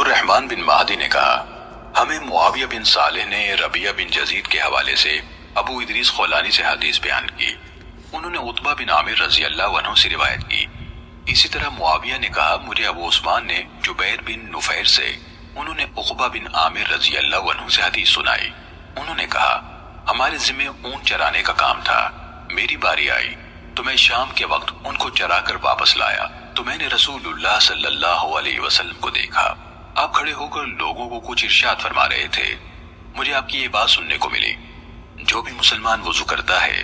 الرحمن بن مہدی نے کہا ہمیں معاویہ بن صالح نے ربیہ بن یزید کے حوالے سے ابو ادریس خولانی سے حدیث بیان کی. انہوں نے عتبہ بن عامر رضی اللہ عنہ سے روایت کی. اسی طرح معاویہ نے کہا مجھے ابو عثمان نے جبیر بن نفیر سے، انہوں نے عقبہ بن عامر رضی اللہ عنہ سے حدیث سنائی. انہوں نے کہا ہمارے ذمے اونٹ چرانے کا کام تھا. میری باری آئی تو میں شام کے وقت ان کو چرا کر واپس لایا تو میں نے رسول اللہ صلی اللہ علیہ وسلم کو دیکھا. آپ کھڑے ہو کر لوگوں کو کچھ ارشاد فرما رہے تھے. مجھے آپ کی یہ بات سننے کو ملی، جو بھی مسلمان وضو کرتا ہے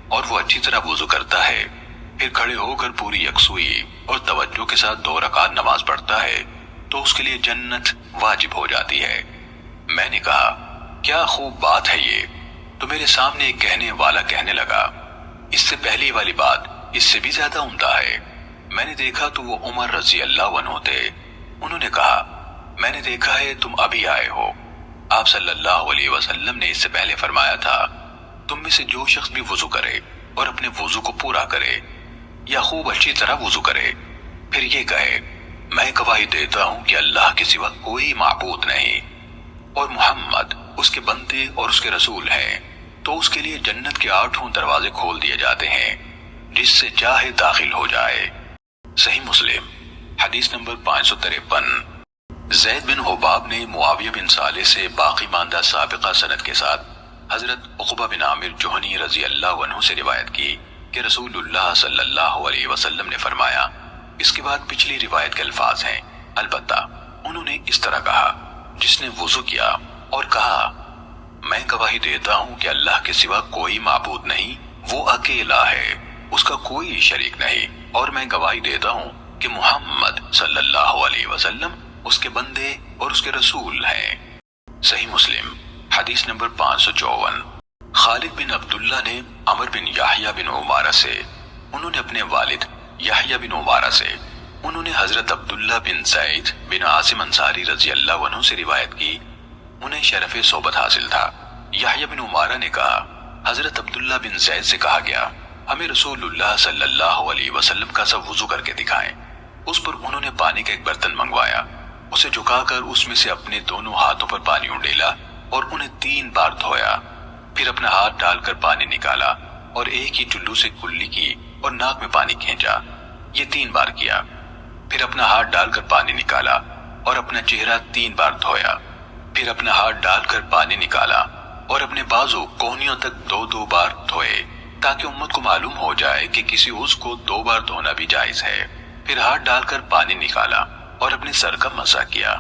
اور وہ اچھی طرح وضو کرتا ہے پھر کھڑے ہو کر پوری یکسوئی اور توجہ کے ساتھ 2 رکعت نماز پڑھتا ہے تو اس کے لیے جنت واجب ہو جاتی ہے. میں نے کہا کیا خوب بات ہے یہ. تو میرے سامنے ایک کہنے والا کہنے لگا اس سے پہلی والی بات اس سے بھی زیادہ عمدہ ہے. میں نے دیکھا تو وہ عمر رضی اللہ عنہ تھے. انہوں نے کہا میں نے دیکھا ہے تم ابھی آئے ہو. آپ صلی اللہ علیہ وسلم نے اس سے پہلے فرمایا تھا تم میں سے جو شخص بھی وضو کرے اور اپنے وضو کو پورا کرے یا خوب اچھی طرح وضو کرے پھر یہ کہے میں گواہی دیتا ہوں کہ اللہ کے سوا کوئی معبود نہیں اور محمد اس کے بندے اور اس کے رسول ہیں، تو اس کے لیے جنت کے 8 دروازے کھول دیے جاتے ہیں جس سے چاہے داخل ہو جائے. صحیح مسلم حدیث نمبر 553. زید بن حباب نے معاویہ بن صالح سے باقی ماندہ سابقہ سند کے ساتھ حضرت عقبہ بن عامر جوہنی رضی اللہ عنہ سے روایت کی کہ رسول اللہ صلی اللہ علیہ وسلم نے فرمایا. اس کے بعد پچھلی روایت کے الفاظ ہیں، البتہ انہوں نے اس طرح کہا جس نے وضو کیا اور کہا میں گواہی دیتا ہوں کہ اللہ کے سوا کوئی معبود نہیں، وہ اکیلا ہے، اس کا کوئی شریک نہیں، اور میں گواہی دیتا ہوں کہ محمد صلی اللہ علیہ وسلم اس کے بندے اور اس کے رسول ہیں. صحیح مسلم حدیث نمبر 554. خالد بن عبداللہ نے عمر بن یحییٰ بن عمارہ سے، انہوں نے اپنے والد یحییٰ بن عمارہ سے، انہوں نے حضرت عبداللہ بن زید بن عاصم انصاری رضی اللہ عنہ سے روایت کی. انہیں شرف صحبت حاصل تھا. یحییٰ بن عمارہ نے کہا حضرت عبداللہ بن زید سے کہا گیا ہمیں رسول اللہ صلی اللہ علیہ وسلم کا سب وضو کر کے دکھائیں. اس پر انہوں نے پانی کا ایک برتن منگوایا، اسے جھکا کر اس میں سے اپنے دونوں ہاتھوں پر پانی اڈیلا اور انہیں 3 بار دھویا. پھر اپنا ہاتھ ڈال کر پانی نکالا اور ایک ہی چلو سے کلی کی اور ناک میں پانی کھینچا. یہ 3 بار کیا. پھر اپنا ہاتھ ڈال کر پانی نکالا اور اپنا چہرہ 3 بار دھویا. پھر اپنا ہاتھ ڈال کر پانی نکالا اور اپنے بازو کونیوں تک 2 بار دھوئے تاکہ امت کو معلوم ہو جائے کہ کسی عضو کو 2 بار دھونا بھی جائز ہے. پھر ہاتھ ڈال کر پانی نکالا اور اپنے سر کا مسح کیا،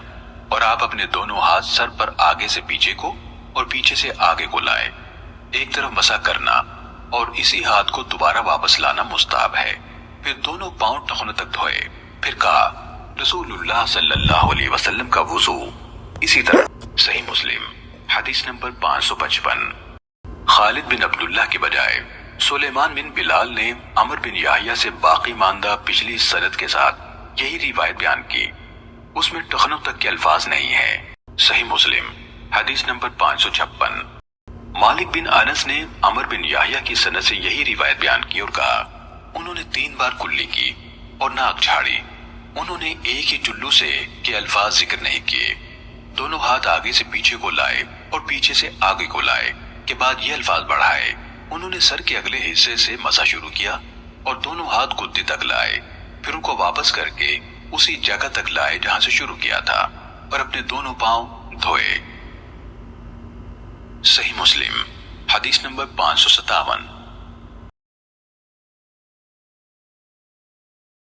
اور آپ اپنے دونوں ہاتھ سر پر آگے سے پیچھے کو اور پیچھے سے آگے کو لائے. ایک طرف مسح کرنا اور اسی ہاتھ کو دوبارہ واپس لانا مستحب ہے. پھر دونوں پاؤں ٹخنوں تک دھوئے. پھر کہا رسول اللہ صلی اللہ علیہ وسلم کا وضو اسی طرح. صحیح مسلم حدیث نمبر 555. خالد بن عبداللہ کے بجائے سلیمان بن بلال نے عمر بن یحییٰ سے باقی ماندہ پچھلی سند کے ساتھ یہی روایت بیان کی. اس میں ٹخنوں تک کے الفاظ نہیں ہیں. صحیح مسلم حدیث نمبر 556. مالک بن انس نے عمر بن یحییٰ کی سند سے یہی روایت بیان کی اور کہا انہوں نے 3 بار کلی کی اور ناک جھاڑی. انہوں نے ایک ہی چلو سے کے الفاظ ذکر نہیں کیے. دونوں ہاتھ آگے سے پیچھے کو لائے اور پیچھے سے آگے کو لائے کے بعد یہ الفاظ بڑھائے. انہوں نے سر کے اگلے حصے سے مسح شروع کیا اور دونوں ہاتھ گدی تک لائے. پھر ان کو واپس کر کے اسی جگہ تک لائے جہاں سے شروع کیا تھا اور اپنے دونوں پاؤں دھوئے. صحیح مسلم حدیث نمبر 557.